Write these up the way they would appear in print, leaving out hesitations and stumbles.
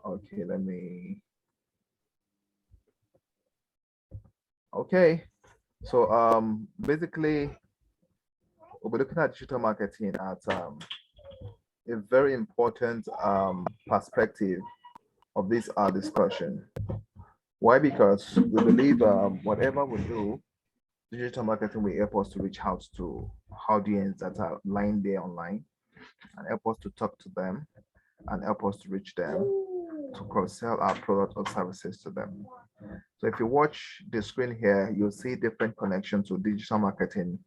Okay, let me. Okay, so basically we'll be looking at digital marketing at a very important perspective of this discussion. Why? Because we believe whatever we do, digital marketing will help us to reach out to audience that are lying there online and help us to talk to them and help us to reach them to cross-sell our product or services to them. So if you watch the screen here, you'll see different connections to digital marketing,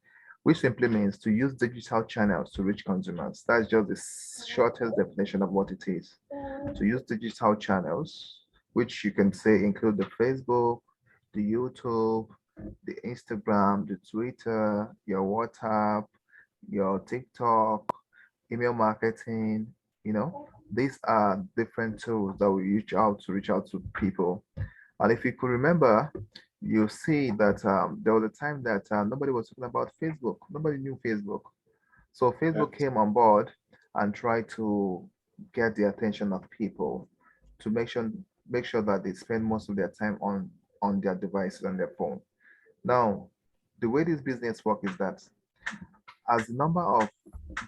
which simply means to use digital channels to reach consumers. That's just the shortest definition of what it is. To use digital channels, which you can say include the Facebook, the YouTube, the Instagram, the Twitter, your WhatsApp, your TikTok, email marketing, these are different tools that we reach out to people. And if you could remember, you see that there was a time that nobody was talking about Facebook. Nobody knew Facebook. So Yeah. Facebook came on board and tried to get the attention of people to make sure that they spend most of their time on their devices on their phone. Now, the way this business work is that as the number of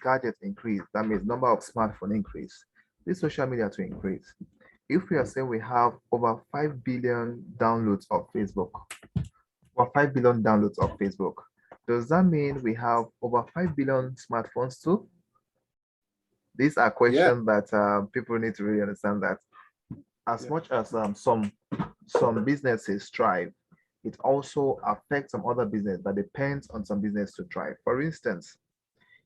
gadgets increase, that means number of smartphone increase, this social media to increase. If we are saying we have over 5 billion downloads of Facebook, or 5 billion downloads of Facebook, does that mean we have over 5 billion smartphones too? These are Yeah. questions that people need to really understand that as Yeah. much as some businesses thrive, it also affects some other business that depends on some business to thrive. For instance,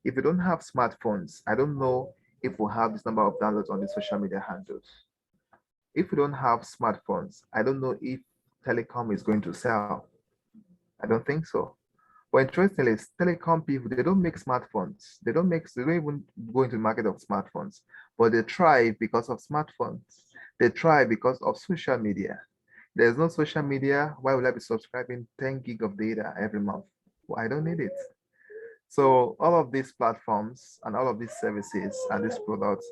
if you don't have smartphones, I don't know if we have this number of downloads on the social media handles. If we don't have smartphones, I don't know if telecom is going to sell. I don't think so. But interestingly, telecom people, they don't make smartphones. They don't even go into the market of smartphones, but they thrive because of smartphones. They thrive because of social media. There's no social media. Why would I be subscribing 10 gig of data every month? Well, I don't need it. So all of these platforms and all of these services and these products,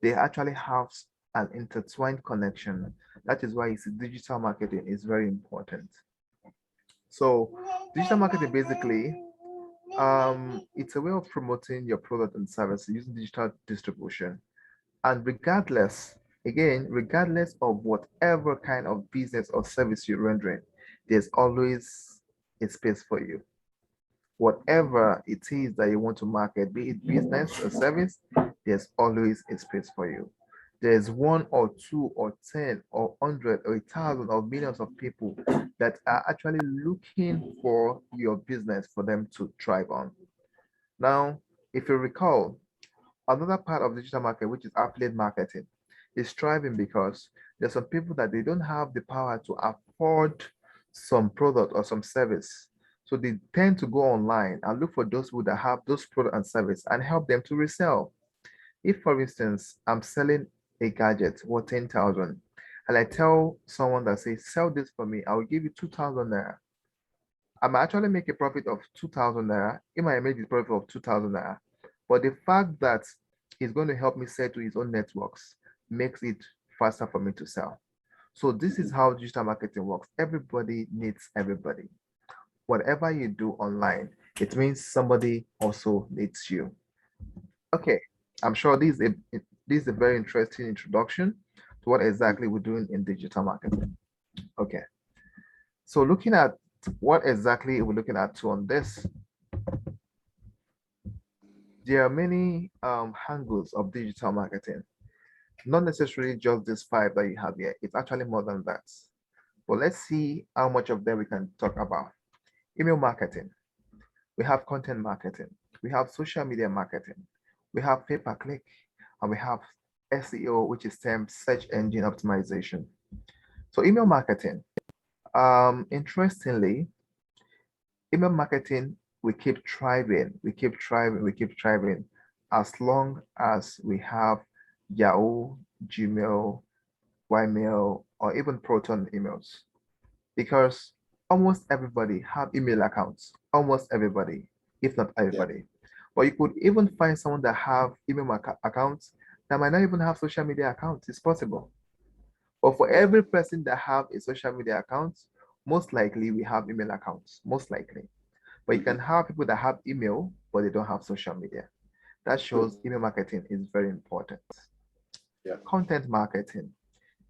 they actually have an intertwined connection. That is why it's digital marketing is very important. So digital marketing basically, it's a way of promoting your product and service using digital distribution. And regardless of whatever kind of business or service you're rendering, there's always a space for you. Whatever it is that you want to market, be it business or service, there's always a space for you. There's one or two or 10 or 100 or 1,000 or millions of people that are actually looking for your business for them to thrive on. Now, if you recall, another part of digital market, which is affiliate marketing, is thriving because there's some people that they don't have the power to afford some product or some service. So they tend to go online and look for those people that have those product and service and help them to resell. If, for instance, I'm selling a gadget worth 10,000 and I tell someone that says, sell this for me, I will give you 2,000 naira. I might actually make a profit of 2,000 naira. He might make a profit of 2,000 naira. But the fact that he's going to help me sell to his own networks makes it faster for me to sell. So this is how digital marketing works. Everybody needs everybody. Whatever you do online, it means somebody also needs you. Okay, I'm sure this is a very interesting introduction to what exactly we're doing in digital marketing. Okay, so looking at what exactly we're looking at on this, there are many angles of digital marketing, not necessarily just this five that you have here. It's actually more than that. But let's see how much of them we can talk about. Email marketing, we have content marketing, we have social media marketing, we have pay-per-click, and we have SEO, which is termed search engine optimization. So email marketing, interestingly, email marketing, we keep thriving, we keep thriving, we keep thriving as long as we have Yahoo, Gmail, Ymail, or even Proton emails. Because almost everybody have email accounts, almost everybody, if not Yeah. everybody. But you could even find someone that have email accounts that might not even have social media accounts. It's possible. But for every person that have a social media account, most likely we have email accounts, most likely. But you can have people that have email, but they don't have social media. That shows email marketing is very important. Yeah. Content marketing.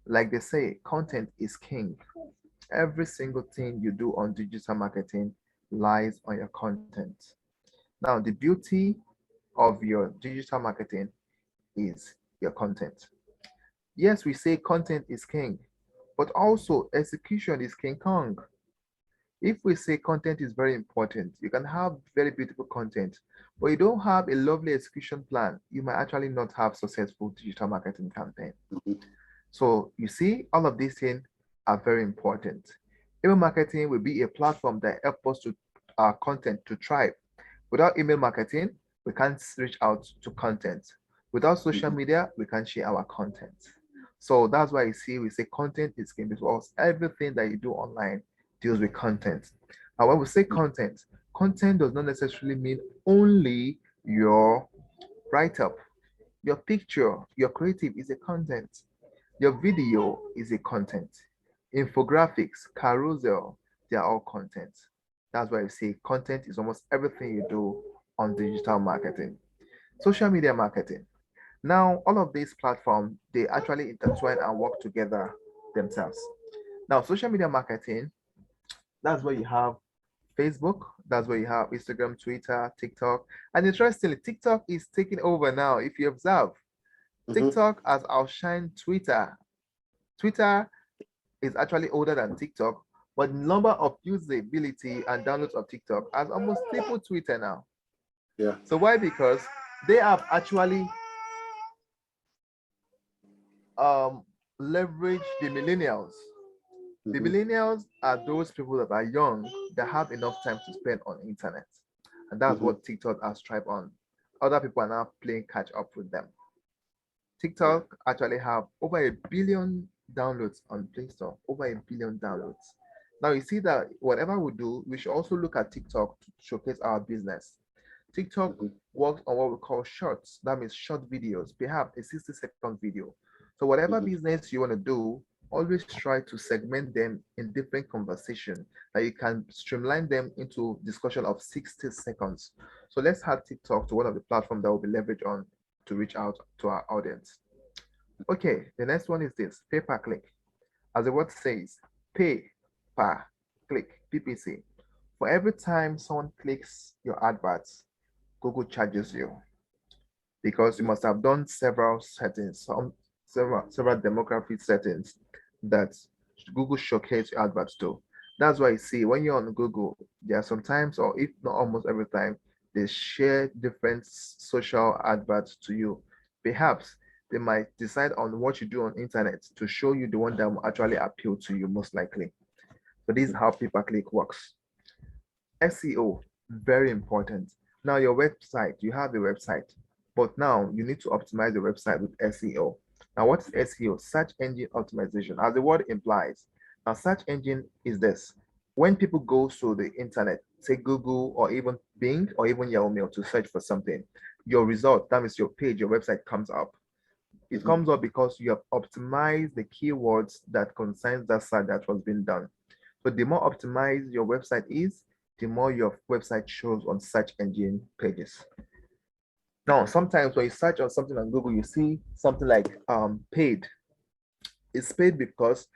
Like they say, content is king. Every single thing you do on digital marketing lies on your content. Now, the beauty of your digital marketing is your content. Yes, we say content is king, but also execution is King Kong. If we say content is very important, you can have very beautiful content, but you don't have a lovely execution plan, you might actually not have successful digital marketing campaign. Mhm. So you see, all of these things are very important. Email marketing will be a platform that helps us to our content to thrive. Without email marketing, we can't reach out to content. Without social Mhm. media, we can't share our content. So that's why you see we say content is king because everything that you do online deals with content. And when we say content, content does not necessarily mean only your write-up. Your picture, your creative is a content. Your video is a content. Infographics, carousel, they are all content. That's why I say content is almost everything you do on digital marketing. Social media marketing. Now, all of these platforms, they actually intertwine and work together themselves. Now, social media marketing, that's where you have Facebook, that's where you have Instagram, Twitter, TikTok. And interestingly, TikTok is taking over now. If you observe, Mhm. TikTok has outshined Twitter. Twitter is actually older than TikTok, but the number of usability and downloads of TikTok has almost tripled Twitter now. Yeah. So why? Because they have actually um, leveraged the millennials. The Mhm. millennials are those people that are young that have enough time to spend on internet, and that's Mhm. what TikTok has thrived on. Other people are now playing catch up with them. Yeah. TikTok actually have over a billion downloads on Play Store, over a billion downloads. Now you see that whatever we do, we should also look at TikTok to showcase our business. TikTok Mhm. works on what we call shorts. That means short videos, perhaps a 60-second video. So whatever Mhm. business you want to do, always try to segment them in different conversation that you can streamline them into discussion of 60 seconds. So let's add TikTok to one of the platforms that will be leveraged on to reach out to our audience. Okay, the next one is this, pay per click. As the word says, pay per click, PPC. For every time someone clicks your adverts, Google charges you because you Mhm. must have done several settings, several demographic settings that Google showcase your adverts to. That's why you see when you're on Google, there are sometimes, or if not almost every time, they share different social adverts to you. Perhaps they might decide on what you do on internet to show you the one that will actually appeal to you most likely. So this is Mhm. how pay-per-click works. SEO, very important. Now your website, you have a website, but now you need to optimize the website with SEO. Now what is SEO? Search engine optimization, as the word implies. Now search engine is this. When people go to the internet, say Google or even Bing or even Yahoo Mail to search for something, your result, that means your page, your website comes up. It Mhm. comes up because you have optimized the keywords that concerns that site that was being done. So the more optimized your website is, the more your website shows on search engine pages. Now, sometimes when you search on something on Google, you see something like paid. It's paid because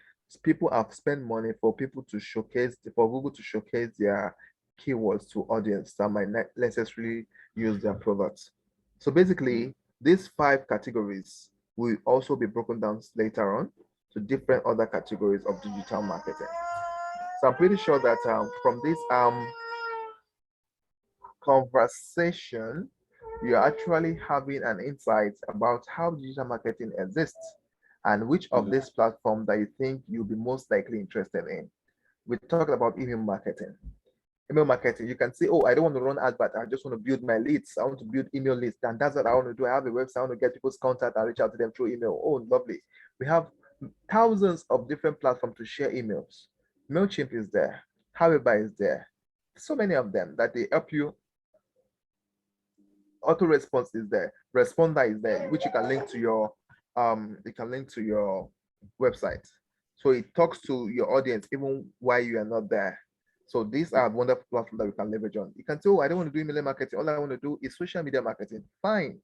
people have spent money for people to showcase, for Google to showcase their keywords to audience that might not necessarily use their products. So basically, these 5 categories will also be broken down later on to different other categories of digital marketing. So I'm pretty sure that from this conversation, you're actually having an insight about how digital marketing exists and which of Mhm. this platform that you think you'll be most likely interested in. We talked about email marketing. Email marketing, you can say, oh, I don't want to run ads, but I just want to build my leads. I want to build email lists. And that's what I want to do. I have a website. I want to get people's contact and reach out to them through email. Oh, lovely. We have thousands of different platforms to share emails. MailChimp is there. However is there. So many of them that they help you. Auto response is there. Responder is there, which you can link to your website. So it talks to your audience even while you are not there. So these are wonderful platforms that we can leverage on. You can say, oh, I don't want to do email marketing. All I want to do is social media marketing. Fine.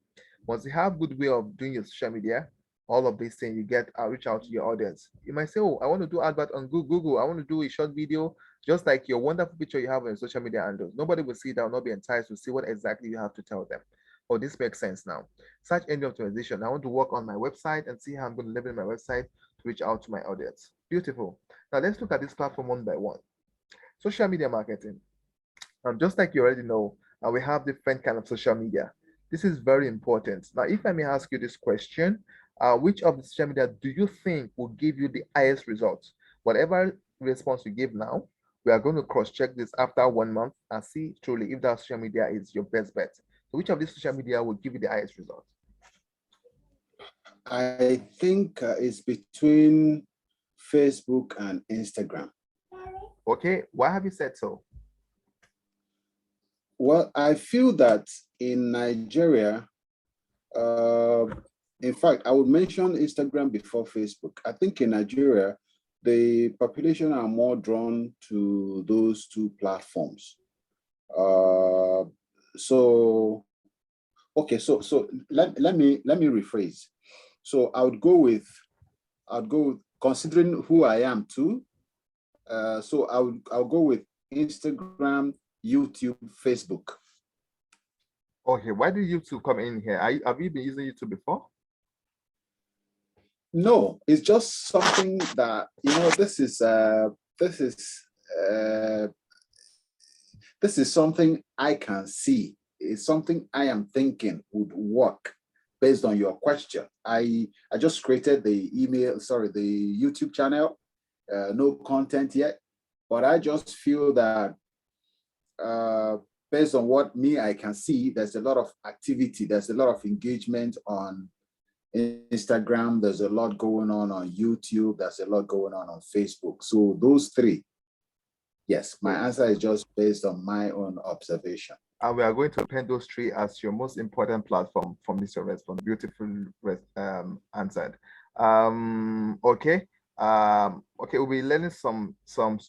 Once you have good way of doing your social media, all of these things, you get reach out to your audience. You might say, oh, I want to do advert on Google. I want to do a short video, just like your wonderful picture you have on your social media handles. Nobody will see that, will not be enticed to see what exactly you have to tell them. Oh, this makes sense now. Search engine optimization. I want to work on my website and see how I'm going to leverage my website to reach out to my audience. Beautiful. Now let's look at this platform one by one. Social media marketing. Just like you already know, we have different kind of social media. This is very important. Now, if I may ask you this question, which of the social media do you think will give you the highest results? Whatever response you give now, we are going to cross-check this after 1 month and see truly if that social media is your best bet. So which of these social media will give you the highest results? I think it's between Facebook and Instagram. Okay, why have you said so? Well, I feel that in Nigeria, in fact, I would mention Instagram before Facebook. I think in Nigeria, the population are more drawn to those two platforms. So okay, so let me rephrase. So I'll go with considering who I am too. So I'll go with Instagram, YouTube, Facebook. Okay, why did YouTube come in here? Have you been using YouTube before? No, it's just something that this is something I can see. It's something I am thinking would work based on your question. I just created the YouTube channel. No content yet, but I just feel that based on what I can see, there's a lot of activity, there's a lot of engagement on Instagram, there's a lot going on YouTube, there's a lot going on Facebook. So those three, yes, my answer is just based on my own observation. And we are going to paint those three as your most important platform from this response. Beautiful answered. Okay. Okay, we'll be learning some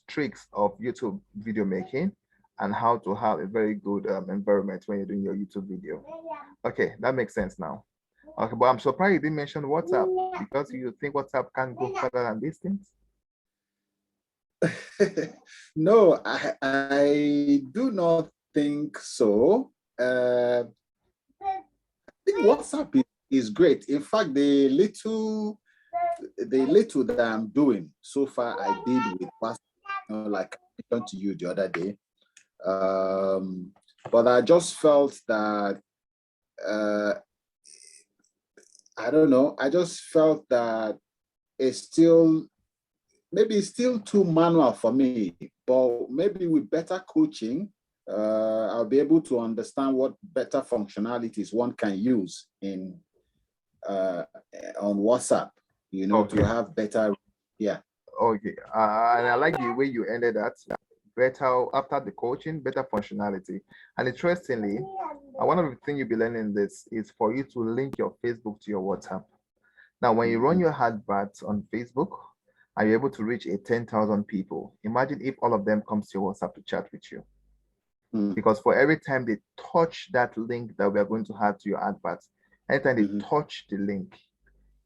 tricks of YouTube video making and how to have a very good environment when you're doing your YouTube video. Okay, that makes sense now. Okay, but I'm surprised you didn't mention WhatsApp because you think WhatsApp can go further than these things. No, I do not think so. I think WhatsApp is great. In fact, the little that I'm doing so far, I did with WhatsApp, like I mentioned to you the other day. But I just felt that I don't know. I just felt that it's still too manual for me. But maybe with better coaching, I'll be able to understand what better functionalities one can use in on WhatsApp. Okay. To have better, yeah. Okay, and I like the way you ended that. Better after the coaching, better functionality. And interestingly, one of the things you'll be learning this is for you to link your Facebook to your WhatsApp. Now, when you run your adverts on Facebook, are you able to reach 10,000 people? Imagine if all of them comes to your WhatsApp to chat with you. Because for every time they touch that link that we are going to add to your adverts, anytime they touch the link,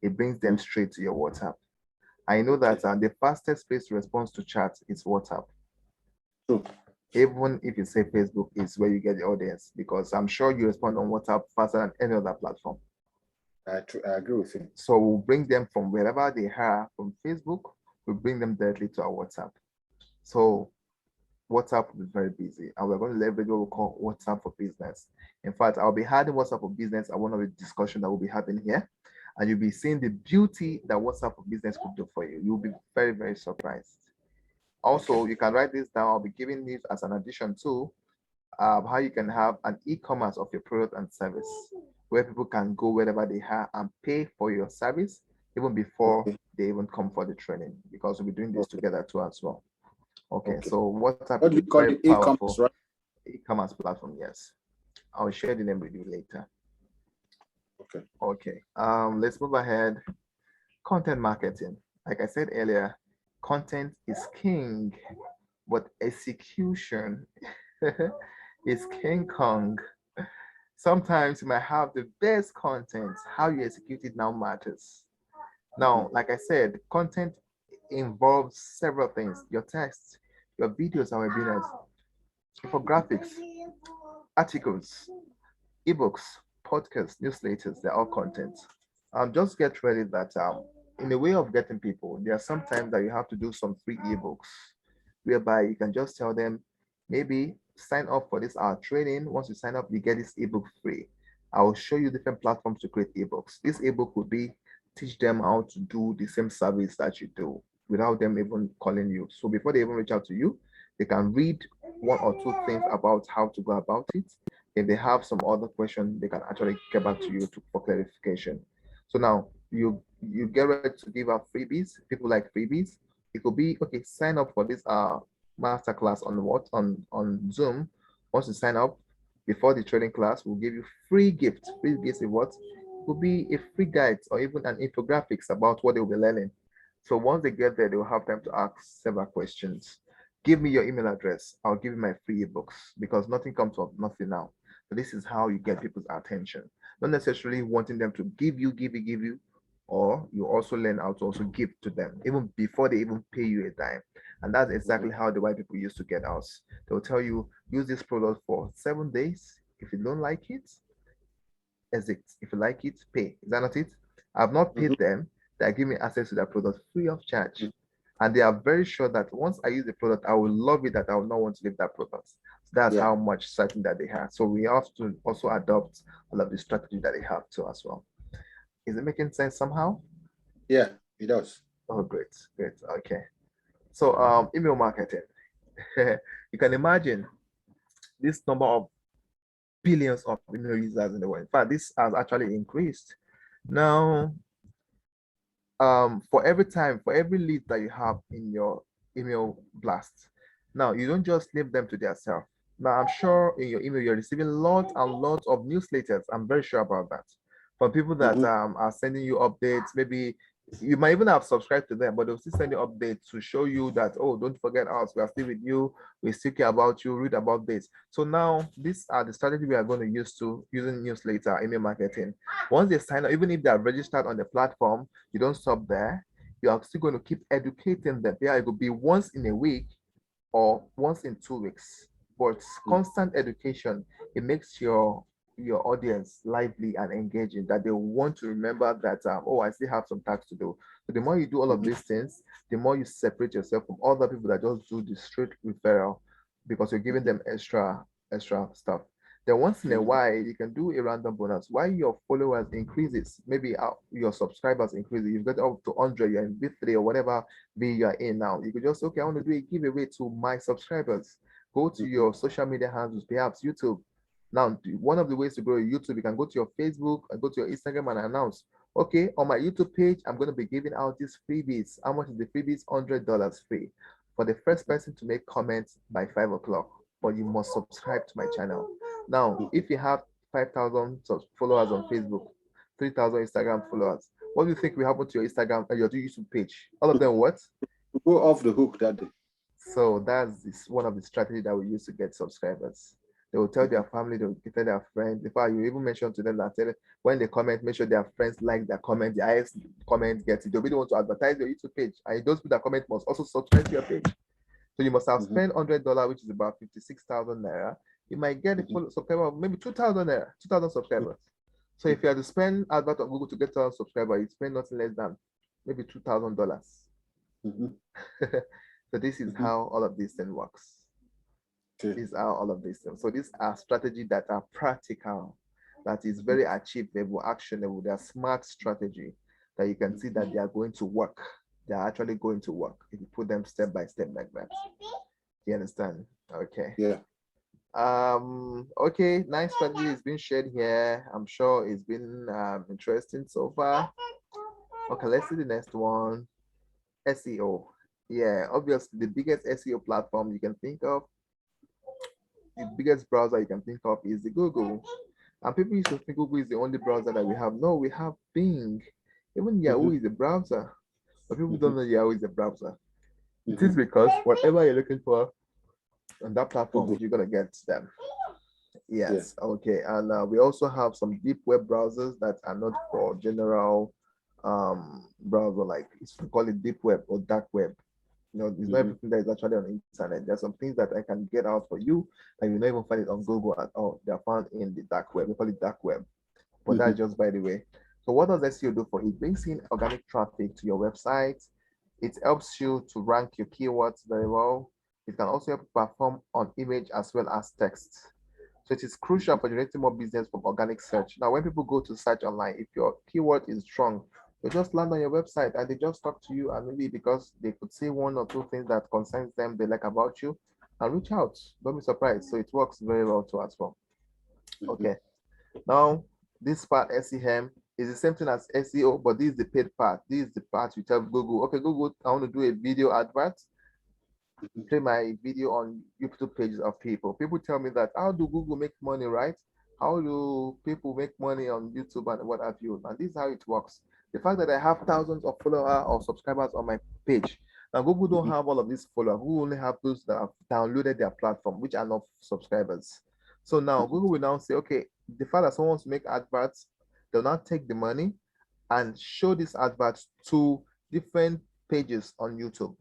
it brings them straight to your WhatsApp. I know that the fastest place to respond to chat is WhatsApp. Even if you say Facebook is where you get the audience, because I'm sure you respond on WhatsApp faster than any other platform. I agree with you. So we'll bring them from wherever they are from Facebook, we'll bring them directly to our WhatsApp. So WhatsApp will be very busy, and we're going to leverage what we call WhatsApp for Business. In fact, I'll be adding WhatsApp for Business at one of the discussions that we'll be having here, and you'll be seeing the beauty that WhatsApp for Business could do for you. You'll be very, very surprised. Also, you can write this down. I'll be giving this as an addition to how you can have an e-commerce of your product and service, where people can go wherever they are and pay for your service even before they even come for the training, because we'll be doing this together too as well. Okay. So WhatsApp is a very powerful e-commerce platform. Yes, I'll share the name with you later. Okay. Let's move ahead. Content marketing. Like I said earlier, Content is king, but execution is King Kong. Sometimes you might have the best content. How you execute it now matters. Mhm. Now, like I said, content involves several things. Your text, your videos are webinars, infographics, articles, ebooks, podcasts, newsletters, they're all content. Just get ready that in the way of getting people, there are some times that you have to do some free ebooks whereby you can just tell them, maybe sign up for this our training. Once you sign up, you get this ebook free. I will show you different platforms to create ebooks. This ebook will be teach them how to do the same service that you do without them even calling you. So before they even reach out to you, they can read one or two things about how to go about it. If they have some other question, they can actually get back to you for clarification. So now you get ready to give out freebies. People like freebies. It could be okay. Sign up for this masterclass on what on Zoom. Once you sign up before the training class, we'll give you free gift. Free gifts is what? It could be a free guide or even an infographics about what they'll be learning. So once they get there, they'll have time to ask several questions. Give me your email address. I'll give you my free ebooks because nothing comes of nothing now. So this is how you get people's attention. Not necessarily wanting them to give you, or you also learn how to also give to them even before they even pay you a dime. And that's exactly how the white people used to get us. They'll tell you, use this product for 7 days. If you don't like it, exit. If you like it, pay. Is that not it? I've not Mhm. paid them. They are giving me access to that product free of charge. And they are very sure that once I use the product, I will love it, that I will not want to leave that product. So that's Yeah, how much certain that they have. So we have to also adopt all of the strategy that they have too as well. Is it making sense somehow? yeah, it does. Oh, great, great. Okay. So email marketing. You can imagine this number of billions of email users in the world. In fact, this has actually increased. Now, for every time, for every lead that you have in your email blast, now you don't just leave them to themselves. Now, I'm sure in your email you're receiving lots and lots of newsletters. I'm very sure about that. From people that Mhm. are sending you updates, maybe you might even have subscribed to them, but they'll still send you updates to show you that, oh, don't forget us, we are still with you, we still care about you, read about this. So now these are the strategy we are going to use to using newsletter, email marketing. Once they sign up, even if they are registered on the platform, you don't stop there. You are still going to keep educating them. Yeah, it could be once in a week or once in 2 weeks. But constant education, it makes your audience lively and engaging, that they want to remember that oh, I still have some tasks to do. So the more you do all of Mhm. these things, the more you separate yourself from other people that just do the straight referral, because you're giving Mhm. them extra stuff. Then once in a Mhm. while, you can do a random bonus. While your followers increases, maybe your subscribers increase, you've got up to 100, you're in V3 or whatever V you are in now. You could just, okay, I want to do a giveaway to my subscribers. Go to Mhm. your social media handles, perhaps YouTube. Now, one of the ways to grow YouTube, you can go to your Facebook and go to your Instagram and announce, okay, on my YouTube page, I'm going to be giving out these freebies. How much is the freebies? $100 free for the first person to make comments by 5 o'clock. But you must subscribe to my channel. Now, Mhm. if you have 5,000 followers on Facebook, 3,000 Instagram followers, what do you think will happen to your Instagram and your YouTube page? All of them what? Go off the hook that day. So that's one of the strategies that we use to get subscribers. They will tell their Mhm. family, they will tell their friends. In fact, you even mention to them that when they comment, make sure their friends like their comment. The highest comment gets it. They'll be the one to advertise your YouTube page. And those people that comment must also subscribe to your page. So you must have Mhm. spent $100, which is about 56,000 naira. You might get a Mhm. full subscriber of maybe 2,000 naira, 2,000 subscribers. So if you Mhm. had to spend advert on Google to get 1,000 subscribers, you spend nothing less than maybe $2,000. Mhm. So this is Mhm. how all of this thing works. Okay. These are all of these things. So these are strategies that are practical, that is Mhm. very achievable, actionable. They are smart strategy that you can see Mhm. that they are going to work. They are actually going to work if you put them step by step like that. You understand? Okay. Yeah. Okay, nice strategy is being shared here. I'm sure it's been interesting so far. Okay, let's see the next one. SEO. Yeah, obviously the biggest SEO platform you can think of, the biggest browser you can think of is the Google. And people used to think Google is the only browser that we have. No, we have Bing. Even Yahoo Mhm. is a browser. But people don't Mhm. know Yahoo is a browser. It is because whatever you're looking for on that platform, Google. you're gonna get them. Yeah. Yes, okay. And we also have some deep web browsers that are not for general browser, like it's we call it deep web or dark web. There's not Mhm. everything that is actually on the internet. There's some things that I can get out for you, and you not even find it on Google at all. They are found in the dark web. We call it dark web, but that's Mhm. just by the way. So what does SEO do for you? It brings in organic traffic to your website. It helps you to rank your keywords very well. It can also help you perform on image as well as text. So it is crucial for generating more business from organic search. Now, when people go to search online, if your keyword is strong, they just land on your website and they just talk to you, and maybe because they could see one or two things that concerns them they like about you and reach out. Don't be surprised. So it works very well too as well. Mhm. Okay. Now, this part SEM is the same thing as SEO, but this is the paid part. This is the part you tell Google, okay, Google, I want to do a video advert, play my video on YouTube pages of people. People tell me that how do Google make money, right? How do people make money on YouTube and what have you? And this is how it works. The fact that I have thousands of followers or subscribers on my page. Now Google don't Mhm. have all of these followers. Google only have those that have downloaded their platform, which are not subscribers. So now Mhm. Google will now say, okay, the fact that someone wants to make adverts, they'll now take the money and show these adverts to different pages on YouTube.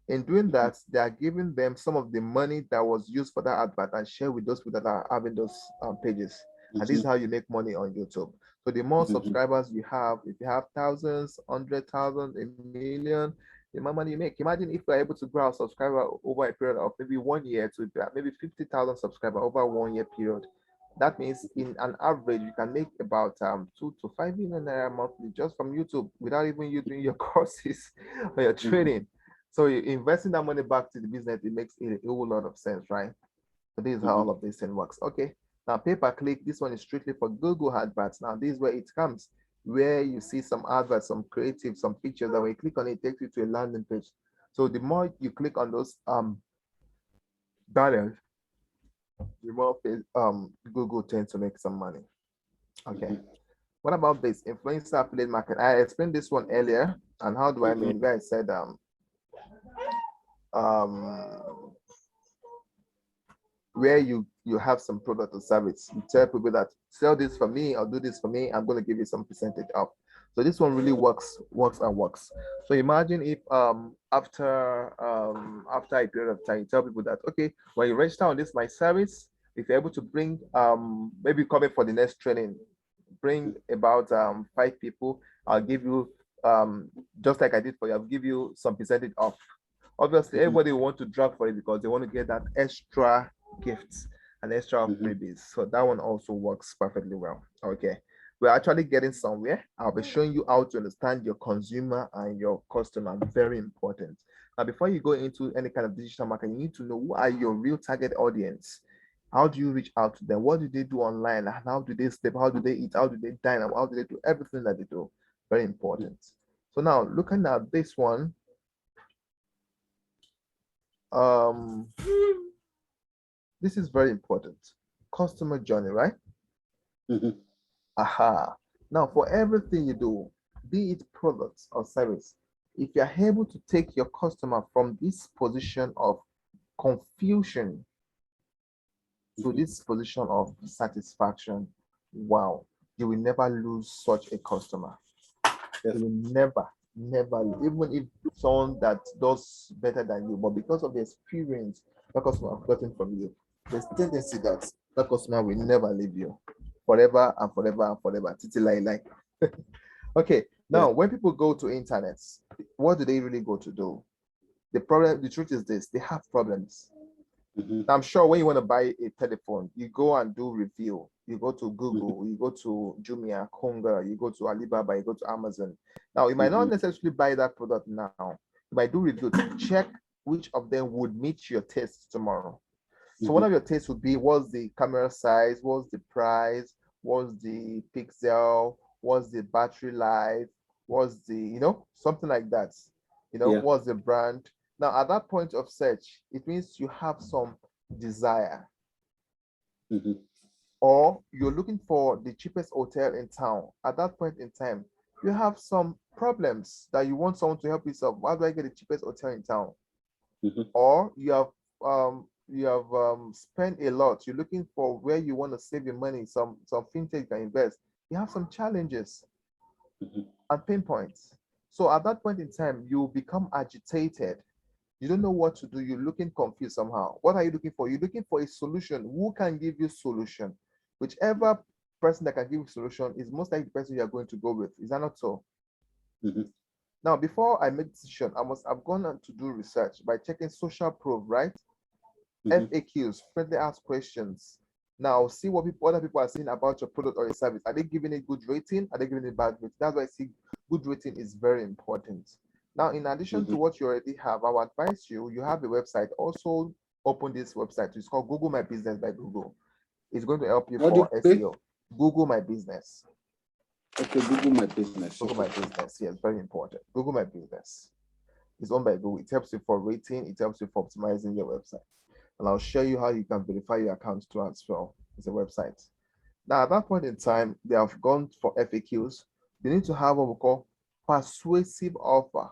In doing Mhm. that, they are giving them some of the money that was used for that advert and share with those people that are having those pages. And this is Mhm. how you make money on YouTube. So the more Mhm. subscribers you have, if you have thousands, 100,000, a million, the more money you make. Imagine if we're able to grow our subscriber over a period of maybe 1 year to maybe 50,000 subscribers over a 1 year period. That means in an average, you can make about 2 to 5 million naira monthly just from YouTube without even you doing your courses or your Mhm. training. So investing that money back to the business, it makes a whole lot of sense, right? So this is how all Mhm. of this thing works. Okay. Now pay-per-click, this one is strictly for Google adverts. Now this is where it comes, where you see some adverts, some creative, some pictures that when you click on it, it takes you to a landing page. So the more you click on those banners, the more Google tends to make some money. Okay. Mhm. What about this influencer affiliate market? I explained this one earlier. And how do I Mhm. mean? Where I said um where you have some product or service, you tell people that sell this for me or do this for me, I'm going to give you some percentage off. So this one really works. So imagine if after a period of time you tell people that okay, when you register on this my service, if you're able to bring maybe coming for the next training, bring about 5 people, I'll give you just like I did for you, I'll give you some percentage off. Obviously, Mhm. everybody want to drag for it because they want to get that extra gifts and extra Mhm. freebies. So that one also works perfectly well. Okay. We're actually getting somewhere. I'll be showing you how to understand your consumer and your customer. Very important. Now, before you go into any kind of digital marketing, you need to know who are your real target audience. How do you reach out to them? What do they do online? And how do they sleep? How do they eat? How do they dine? And how do they do everything that they do? Very important. So now looking at this one, um, this is very important. Customer journey, right? Mhm. Aha. Now, for everything you do, be it products or service, if you're able to take your customer from this position of confusion to Mhm. this position of satisfaction, wow, you will never lose such a customer. You Yes. will never, even if someone that does better than you, but because of the experience that customer have gotten from you, there's tendency that that customer will never leave you forever and forever and forever. Titi like. Okay, Yeah. now when people go to internet, what do they really go to do? The truth is this: they have problems. Mhm. I'm sure when you want to buy a telephone, you go and do review. You go to Mhm. Google, you go to Jumia, Konga, you go to Alibaba, you go to Amazon. Now, you might not Mhm. necessarily buy that product now. You might do review to check which of them would meet your taste tomorrow. So one Mhm. of your tastes would be what's the camera size, what's the price, what's the pixel, what's the battery life, what's the, something like that. Yeah. What's the brand. Now, at that point of search, it means you have some desire, Mhm. or you're looking for the cheapest hotel in town. At that point in time, you have some problems that you want someone to help you solve. How do I get the cheapest hotel in town? or you have spent a lot. You're looking for where you want to save your money, some fintech you can invest. You have some challenges and pain points. So at that point in time, you become agitated. You don't know what to do. You're looking confused somehow. What are you looking for? You're looking for a solution. Who can give you solution? Whichever person that can give you solution is most likely the person you are going to go with. Is that not so? Now, before I make decision, I must have gone on to do research by checking social proof, right? FAQs, friendly ask questions. Now, see what people, other people are saying about your product or your service. Are they giving it good rating? Are they giving it bad rating? That's why I see good rating is very important. Now, in addition to what you already have, I would advise you, you have a website. Also, open this website. It's called Google My Business by Google. It's going to help you What do for you say? SEO. Google My Business. Okay, Google My Business. Google My Business. Yes, very important. Google My Business. It's owned by Google. It helps you for rating. It helps you for optimizing your website. And I'll show you how you can verify your account too as well. It's a website. Now, at that point in time, they have gone for FAQs. You need to have what we call persuasive offer.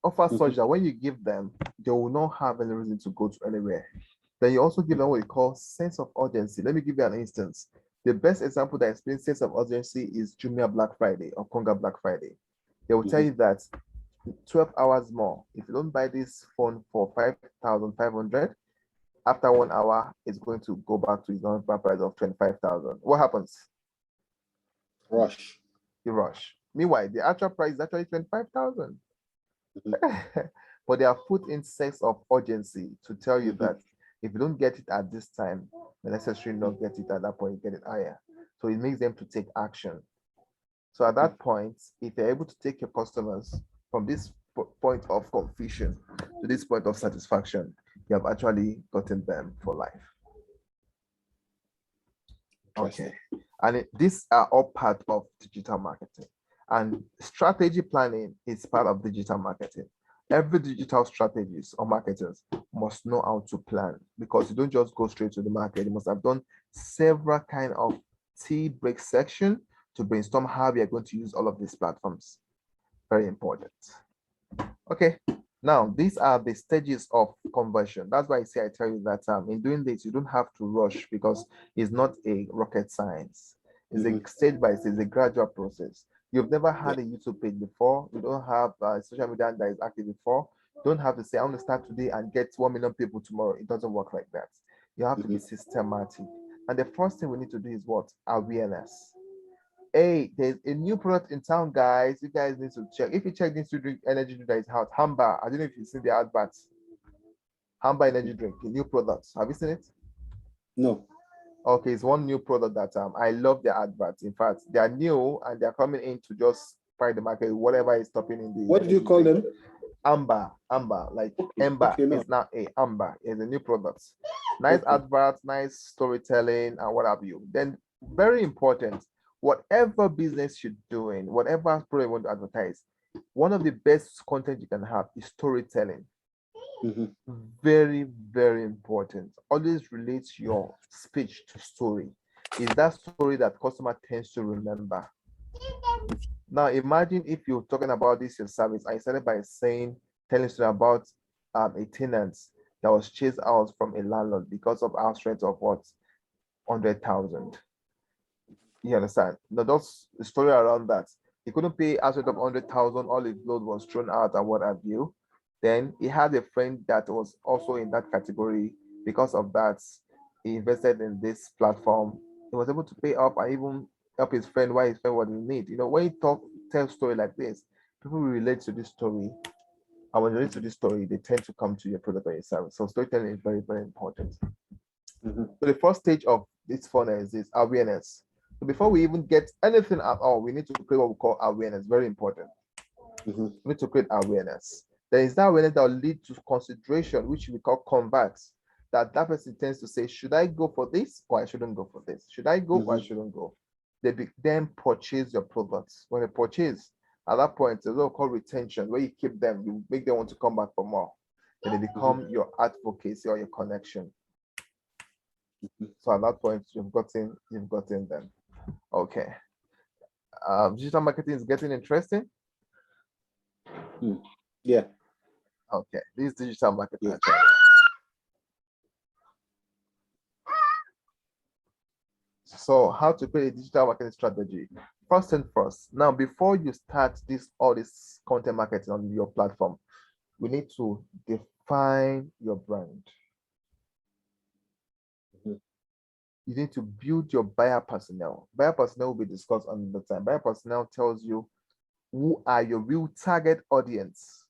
Offer such that when you give them, they will not have any reason to go to anywhere. Then you also give them what you call sense of urgency. Let me give you an instance. The best example that explains sense of urgency is Jumia Black Friday or Konga Black Friday. They will tell you that 12 hours more. If you don't buy this phone for 5,500, after 1 hour, it's going to go back to its normal price of 25,000. What happens? Rush. You rush. Meanwhile, the actual price is actually 25,000. But they have put in sense of urgency to tell you that if you don't get it at this time, the necessary not get it at that point, you get it higher. So it makes them to take action. So at that point, if you're able to take your customers from this point of confusion to this point of satisfaction, you have actually gotten them for life. Okay. And these are all part of digital marketing. And strategy planning is part of digital marketing. Every digital strategist or marketers must know how to plan, because you don't just go straight to the market. You must have done several kind of tea break section to brainstorm how we are going to use all of these platforms. Very important. Okay, now these are the stages of conversion. That's why I tell you that in doing this, you don't have to rush, because it's not a rocket science. It's a stage by stage, it's a gradual process. You've never had a YouTube page before. You don't have social media that is active before. You don't have to say, I want to start today and get 1 million people tomorrow. It doesn't work like that. You have to be systematic. And the first thing we need to do is what? Awareness. Hey, there's a new product in town, guys. You guys need to check. If you check this to drink energy drink that is hot, Hamba. I don't know if you've seen the adverts. Hamba energy drink, a new product. Have you seen it? No. Okay, it's one new product that I love the adverts. In fact, they are new and they're coming in to just find the market, whatever is stopping in the. What did you call them? Amber, like Ember. Okay, no. It's not a Amber. It's a new product. Nice adverts, nice storytelling, and what have you. Then, very important, whatever business you're doing, whatever product you want to advertise, one of the best content you can have is storytelling. Very, very important. Always relate your speech to story. Is that story that customer tends to remember? Now imagine if you're talking about this your service, I started by telling you about a tenant that was chased out from a landlord because of house rent of what? 100,000. You understand? Now that's the story around that. He couldn't pay house rent of 100,000, all his load was thrown out and what have you. Then he had a friend that was also in that category. Because of that, he invested in this platform. He was able to pay off and even help his friend while his friend was in need. You know, when you tell a story like this, people will relate to this story. And when they relate to this story, they tend to come to your product or your service. So storytelling is very, very important. So the first stage of this funnel is this awareness. So before we even get anything at all, we need to create what we call awareness. Very important. We need to create awareness. There is that awareness that will lead to consideration, which we call converts. That person tends to say, should I go for this or I shouldn't go for this? Should I go or I shouldn't go? They then purchase your products. When they purchase, at that point, there's what we call retention, where you keep them, you make them want to come back for more. Then they become your advocacy or your connection. So at that point, you've gotten them. Okay. Digital marketing is getting interesting. Yeah. Okay, this is digital marketing. Yeah. So how to create a digital marketing strategy? First and first, now before you start all this content marketing on your platform, we need to define your brand. Mhm. You need to build your buyer personnel. Buyer personnel will be discussed on the time. Buyer personnel tells you who are your real target audience.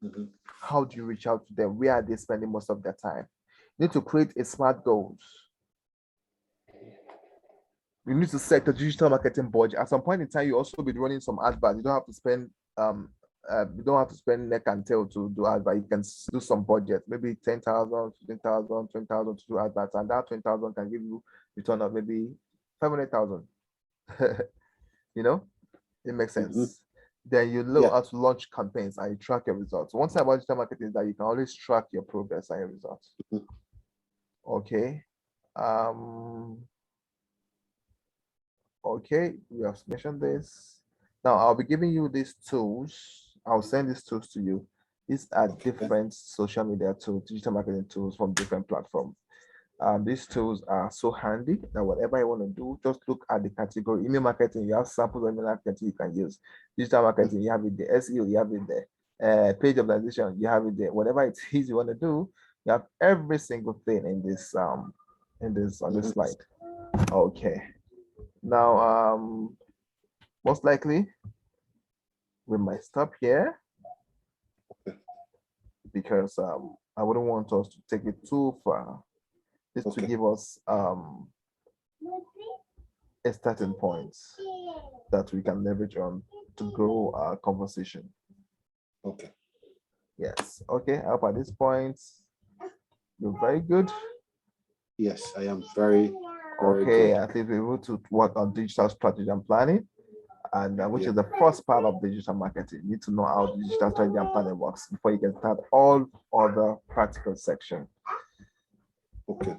Mhm. How do you reach out to them? Where are they spending most of their time? You need to create a smart goals. You need to set a digital marketing budget. At some point in time, you also be running some adverts. You don't have to spend you don't have to spend neck and tail to do advert. You can do some budget, maybe 10,000, 15,000, 20,000 to do adverts, and that 20,000 can give you return of maybe 500,000. You know, it makes Mhm. sense. Then you know Yeah. how to launch campaigns and you track your results. One thing about digital marketing is that you can always track your progress and your results. Mhm. Okay. Um, okay, we have mentioned this. Now I'll be giving you these tools. I'll send these tools to you. These are Okay. different social media tools, digital marketing tools from different platforms. These tools are so handy that whatever you want to do, just look at the category. Email marketing, you have samples of email marketing you can use. Digital marketing, you have it there. SEO, you have it there. Page optimization, you have it there. Whatever it is you want to do, you have every single thing in this on this Mhm. slide. Okay. Now most likely we might stop here Okay. because I wouldn't want us to take it too far. Just to Okay. give us a starting point that we can leverage on to grow our conversation. Okay. Yes. Okay. Up at this point, you're very good. Yes, I am very, very Okay. good. At least we're able to work on digital strategy and planning, and which Yeah. is the first part of digital marketing. You need to know how digital strategy and planning works before you can start all other practical section. Okay.